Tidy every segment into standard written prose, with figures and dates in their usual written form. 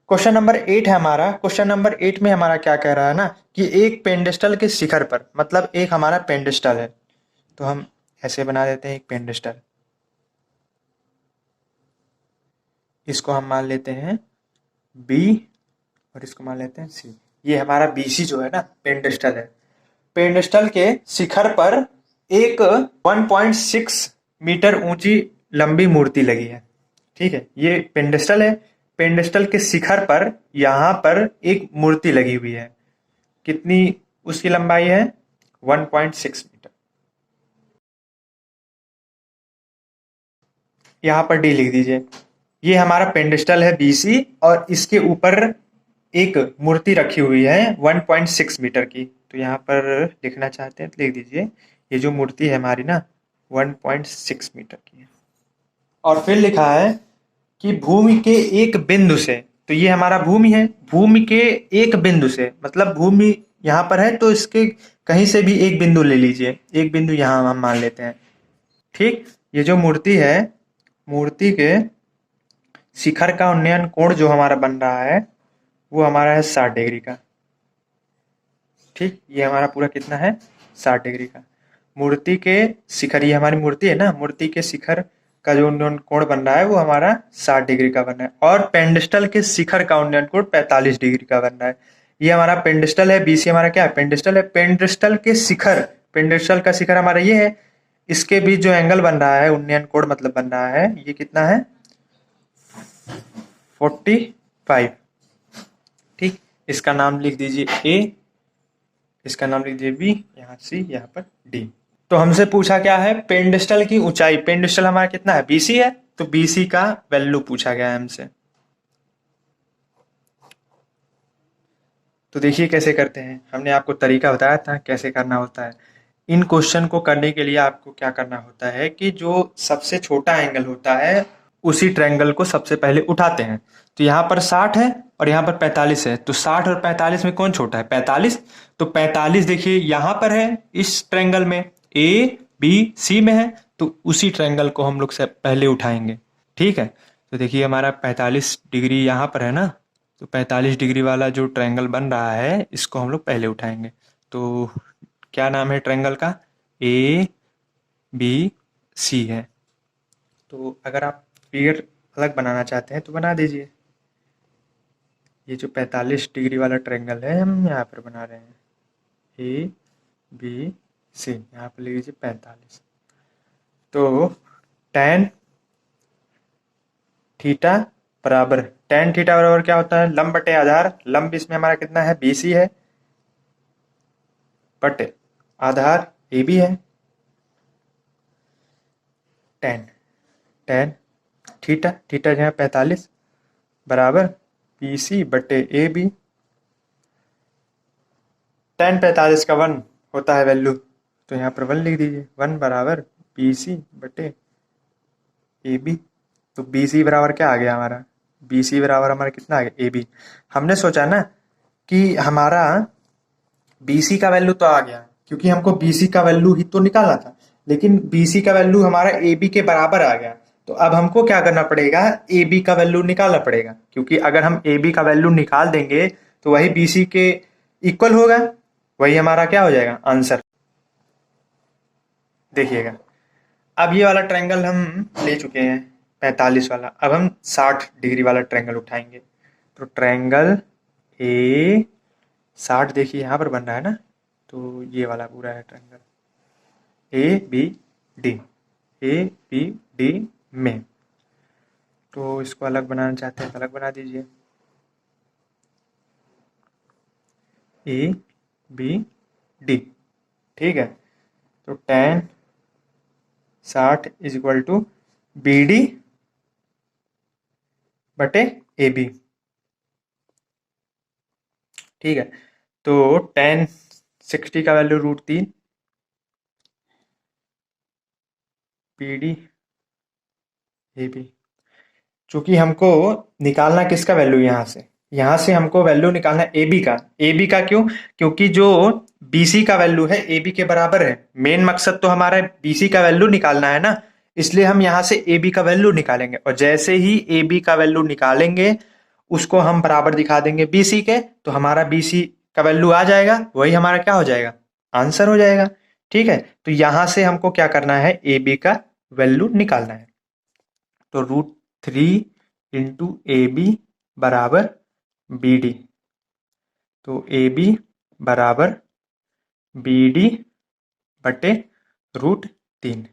Question number 8 है हमारा। Question number 8 में हमारा क्या कह रहा है ना कि एक पेंडेस्टल के शिखर पर, मतलब एक हमारा पेंडेस्टल है, तो हम ऐसे बना देते हैं एक पेंडेस्टल। इसको हम मान लेते हैं बी और इसको मान लेते हैं सी। ये हमारा बीसी जो है ना पेंडेस्टल है। पेंडेस्टल के शिखर पर एक 1.6 मीटर ऊंची लंबी मूर्ति लगी है। ठीक है, ये पेंडेस्टल है। पेंडेस्टल के शिखर पर यहाँ पर एक मूर्ति लगी हुई है। कितनी उसकी लंबाई है? 1.6 मीटर। यहाँ पर डी लिख दीजिए। ये हमारा पेंडेस्टल है बीसी और इसके ऊपर एक मूर्ति रखी हुई है 1.6 मीटर की। तो यहाँ पर लिखना चाहते हैं तो लिख दीजिए, ये जो मूर्ति है हमारी ना 1.6 मीटर की है। और फिर लिखा है कि भूमि के एक बिंदु से, तो ये हमारा भूमि है, भूमि के एक बिंदु से मतलब भूमि यहाँ पर है तो इसके कहीं से भी एक बिंदु ले लीजिए। एक बिंदु यहाँ हम मान लेते हैं। ठीक, ये जो मूर्ति है, मूर्ति के शिखर का उन्नयन कोण जो हमारा बन रहा है वो हमारा है 60 डिग्री का। ठीक, ये हमारा पूरा कितना है? 60 डिग्री का। मूर्ति के शिखर, ये हमारी मूर्ति है ना, मूर्ति के शिखर का जो उन्नयन कोण बन रहा है वो हमारा 60 डिग्री का बन रहा है। और पेंडेस्टल के शिखर का उन्नयन कोण 45 डिग्री का बन रहा है। ये हमारा पेंडेस्टल है, बीसी हमारा क्या है? पेंडेस्टल है। पेंडेस्टल के शिखर, पेंडेस्टल का शिखर हमारा ये है, इसके बीच जो एंगल बन रहा है, उन्नयन कोण मतलब बन रहा है, ये कितना है? 45। ठीक, इसका नाम लिख दीजिए ए, इसका नाम लिख दीजिए बी, यहाँ सी, यहाँ पर डी। तो हमसे पूछा क्या है? पेंडेस्टल की ऊंचाई। पेंडेस्टल हमारा कितना है? बीसी है, तो बीसी का वैल्यू पूछा गया है हमसे। तो देखिए कैसे करते हैं, हमने आपको तरीका बताया था कैसे करना होता है। इन क्वेश्चन को करने के लिए आपको क्या करना होता है कि जो सबसे छोटा एंगल होता है उसी ट्रायंगल को सबसे पहले उठाते हैं। तो यहाँ पर 60 है और यहाँ पर 45 है, तो 60 और 45 में कौन छोटा है? 45। तो 45 देखिए यहाँ पर है, इस ट्रायंगल में ए बी सी में है, तो उसी ट्रायंगल को हम लोग से पहले उठाएंगे। ठीक है, तो देखिए हमारा 45 डिग्री यहाँ पर है ना, तो 45 डिग्री वाला जो ट्रायंगल बन रहा है इसको हम लोग पहले उठाएंगे। तो क्या नाम है ट्रायंगल का? ए बी सी है। तो अगर आप फिगर अलग बनाना चाहते हैं तो बना दीजिए। ये जो 45 डिग्री वाला ट्रायंगल है हम यहाँ पर बना रहे हैं, ए बी सी, यहाँ पर ले लीजिए 45। तो tan थीटा बराबर, tan थीटा बराबर क्या होता है? लंब बटे आधार। लंब इसमें हमारा कितना है? बीसी है, बटे आधार ए बी है। tan थीटा, थीटा जो है 45 बराबर बीसी बटे ए बी। tan 45 का 1 होता है वैल्यू, तो यहाँ पर 1 लिख दीजिए। 1 बराबर बीसी बटे ए बी। तो बीसी बराबर क्या आ गया हमारा? बीसी बराबर हमारा कितना आ गया? A B. हमने सोचा ना कि हमारा बीसी का वैल्यू तो आ गया, क्योंकि हमको बीसी का वैल्यू ही तो निकालना था, लेकिन बीसी का वैल्यू हमारा ए बी के बराबर आ गया। तो अब हमको क्या करना पड़ेगा? ए बी का वैल्यू निकालना पड़ेगा, क्योंकि अगर हम ए बी का वैल्यू निकाल देंगे तो वही बीसी के इक्वल होगा, वही हमारा क्या हो जाएगा? आंसर। देखिएगा, अब ये वाला ट्रायंगल हम ले चुके हैं 45 वाला, अब हम 60 डिग्री वाला ट्रायंगल उठाएंगे। तो ट्रायंगल ए 60 देखिए यहाँ पर बन रहा है ना, तो ये वाला पूरा है triangle A B D, A B D में। तो इसको अलग बनाना चाहते हैं तो अलग बना दीजिए, ए बी डी। ठीक है, तो tan 60 is equal to B D बटे ए बी। ठीक है, तो tan 60 का value √3 B D A B. चूंकि हमको निकालना किसका वैल्यू? यहाँ से हमको वैल्यू निकालना ए बी का। ए बी का क्यों? क्योंकि जो बीसी का वैल्यू है ए बी के बराबर है। मेन मकसद तो हमारा बीसी का वैल्यू निकालना है ना, इसलिए हम यहाँ से ए बी का वैल्यू निकालेंगे। और जैसे ही ए बी का वैल्यू निकालेंगे उसको हम बराबर दिखा देंगे BC के, तो हमारा BC का वैल्यू आ जाएगा, वही हमारा क्या हो जाएगा, आंसर हो जाएगा। ठीक है, तो यहां से हमको क्या करना है, AB का वैल्यू निकालना है। तो √3 इंटू AB बराबर BD, तो AB बराबर BD बटे √3।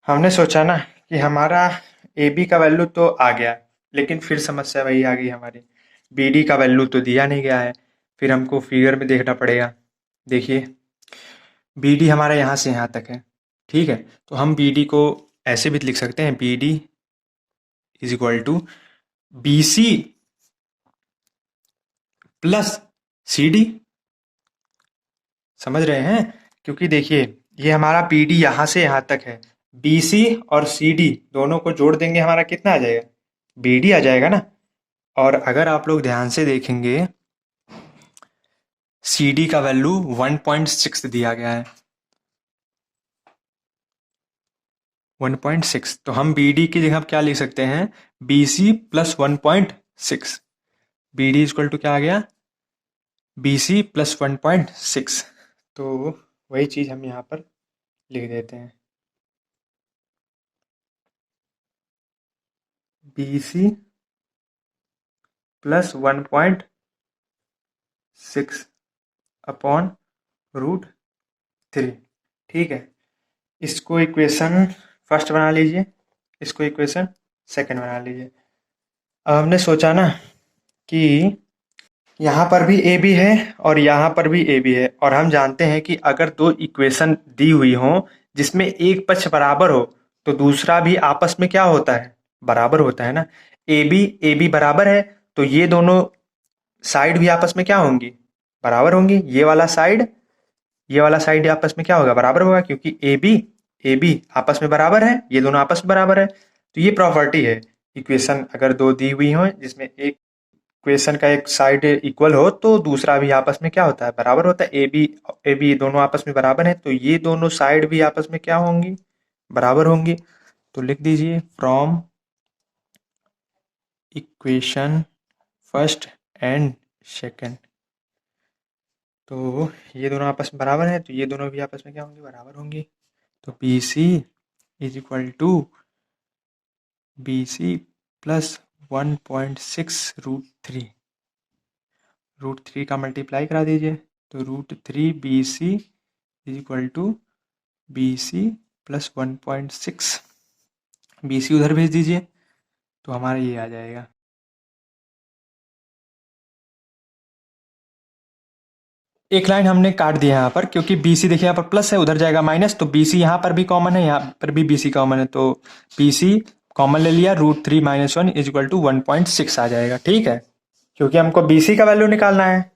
हमने सोचा ना कि हमारा AB का वैल्यू तो आ गया, लेकिन फिर समस्या वही आ गई हमारी, BD का वैल्यू तो दिया नहीं गया है, फिर हमको फिगर में देखना पड़ेगा। देखिए BD हमारा यहाँ से यहाँ तक है, ठीक है, तो हम BD को ऐसे भी लिख सकते हैं, BD is equal to BC plus CD। समझ रहे हैं, क्योंकि देखिए ये हमारा BD यहाँ से यहाँ तक है, BC और CD दोनों को जोड़ देंगे, हमारा कितना आ जाएगा, BD आ जाएगा ना। और अगर आप लोग ध्यान से देखेंगे, CD का वैल्यू 1.6 दिया गया है, 1.6, तो हम BD की जगह क्या लिख सकते हैं, BC plus 1.6। BD equal to क्या आ गया, BC प्लस 1.6। तो वही चीज़ हम यहाँ पर लिख देते हैं, BC प्लस 1.6 अपॉन √3। ठीक है, इसको इक्वेशन फर्स्ट बना लीजिए, इसको इक्वेशन सेकंड बना लीजिए। अब हमने सोचा ना कि यहाँ पर भी ए बी है और यहाँ पर भी ए बी है, और हम जानते हैं कि अगर दो इक्वेशन दी हुई हों जिसमें एक पक्ष बराबर हो तो दूसरा भी आपस में क्या होता है, बराबर होता है ना। ए बी बराबर है, तो ये दोनों साइड भी आपस में क्या होंगी, बराबर होंगी। ये वाला साइड आपस में क्या होगा, बराबर होगा, क्योंकि ए बी आपस में बराबर है, ये दोनों आपस में बराबर है। तो ये प्रॉपर्टी है, इक्वेशन अगर दो दी हुई हो जिसमें एक इक्वेशन का एक साइड इक्वल हो तो दूसरा भी आपस में क्या होता है, बराबर होता है। ए बी दोनों आपस में बराबर है, तो ये दोनों साइड भी आपस में क्या होंगी, बराबर होंगी। तो लिख दीजिए from equation first and second, तो ये दोनों आपस में बराबर हैं, तो ये दोनों भी आपस में क्या होंगी, बराबर होंगी। तो B C is equal to BC plus 1.6 √3, √3 का मल्टीप्लाई करा दीजिए, तो √3 BC is equal to BC plus 1.6, BC उधर भेज दीजिए, तो हमारा ये आ जाएगा। एक लाइन हमने काट दिया यहाँ पर, क्योंकि BC देखिए यहाँ पर प्लस है, उधर जाएगा माइनस, तो BC यहाँ पर भी कॉमन है, यहाँ पर भी BC कॉमन है, तो BC कॉमन ले लिया, √3 - 1 इज इक्वल टू 1.6 आ जाएगा। ठीक है, क्योंकि हमको BC का वैल्यू निकालना है,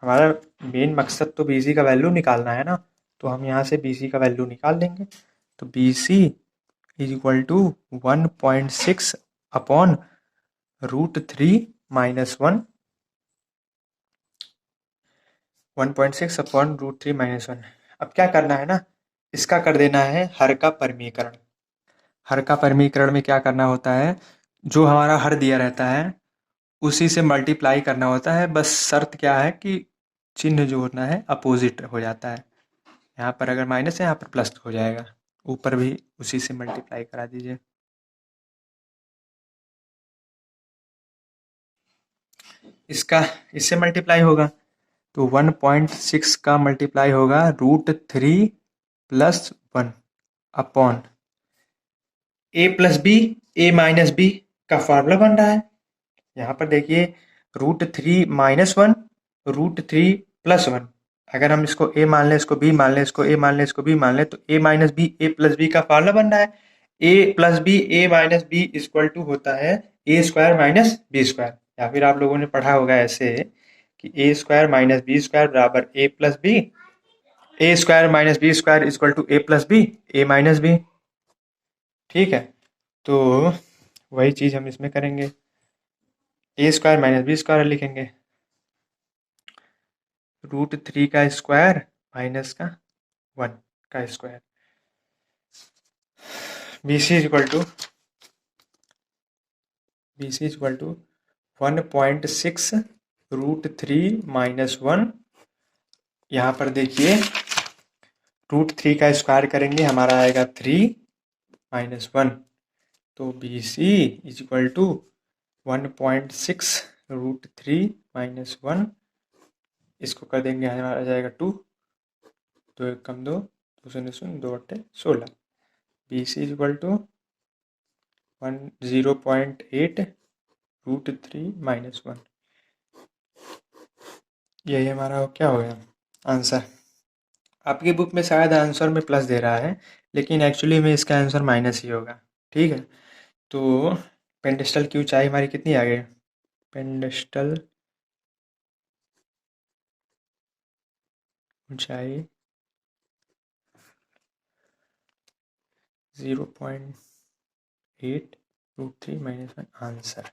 हमारा मेन मकसद तो BC का वैल्यू निकालना है ना, तो हम यहाँ से BC का वैल्यू निकाल देंगे। तो BC is equal to 1.6 upon √3 - 1, 1.6 upon √3 - 1। अब क्या करना है ना, इसका कर देना है हर का परमीकरण। हर का परमीकरण में क्या करना होता है, जो हमारा हर दिया रहता है उसी से मल्टीप्लाई करना होता है, बस शर्त क्या है कि चिन्ह जो होना है अपोजिट हो जाता है, यहाँ पर अगर माइनस है यहाँ पर प्लस हो जाएगा, ऊपर भी उसी से मल्टीप्लाई करा दीजिए। इसका इससे मल्टीप्लाई होगा, तो 1.6 का मल्टीप्लाई होगा √3 + 1 upon a plus B, a minus B का फॉर्मूला बन रहा है। यहाँ पर देखिए √3 - 1, √3 + 1, अगर हम इसको a मान लें, इसको b मान लें, इसको a मान लें, इसको b मान लें, तो a minus B, a plus B का फॉर्मूला बन रहा है। a plus B, a minus B equal to होता है a square minus B square, या फिर आप लोगों ने पढ़ा होगा ऐसे कि a square minus B square बराबर a plus B, a square minus B square equal to a plus B, a minus B. ठीक है, तो वही चीज़ हम इसमें करेंगे, a square minus B square लिखेंगे, √3 का स्क्वायर माइनस का 1 का स्क्वायर, BC इक्वल टू 1.6 √3 - 1। यहाँ पर देखिए √3 का स्क्वायर करेंगे, हमारा आएगा 3 - 1। तो B C is equal to 1.6 √3 - 1। इसको कर देंगे, हमारा आ जाएगा 2। 2 1 कम 2, 2 शून्य शून्य, 2 8 16। B C is equal to 0.8 √3 - 1। यही हमारा क्या हो गया आंसर। आपकी बुक में शायद आंसर में प्लस दे रहा है, लेकिन एक्चुअली में इसका आंसर माइनस ही होगा। ठीक है, तो पेंडेस्टल की ऊंचाई हमारी कितनी आ गई? पेंडेस्टल ऊंचाई 0.8 √3 - 1 आंसर।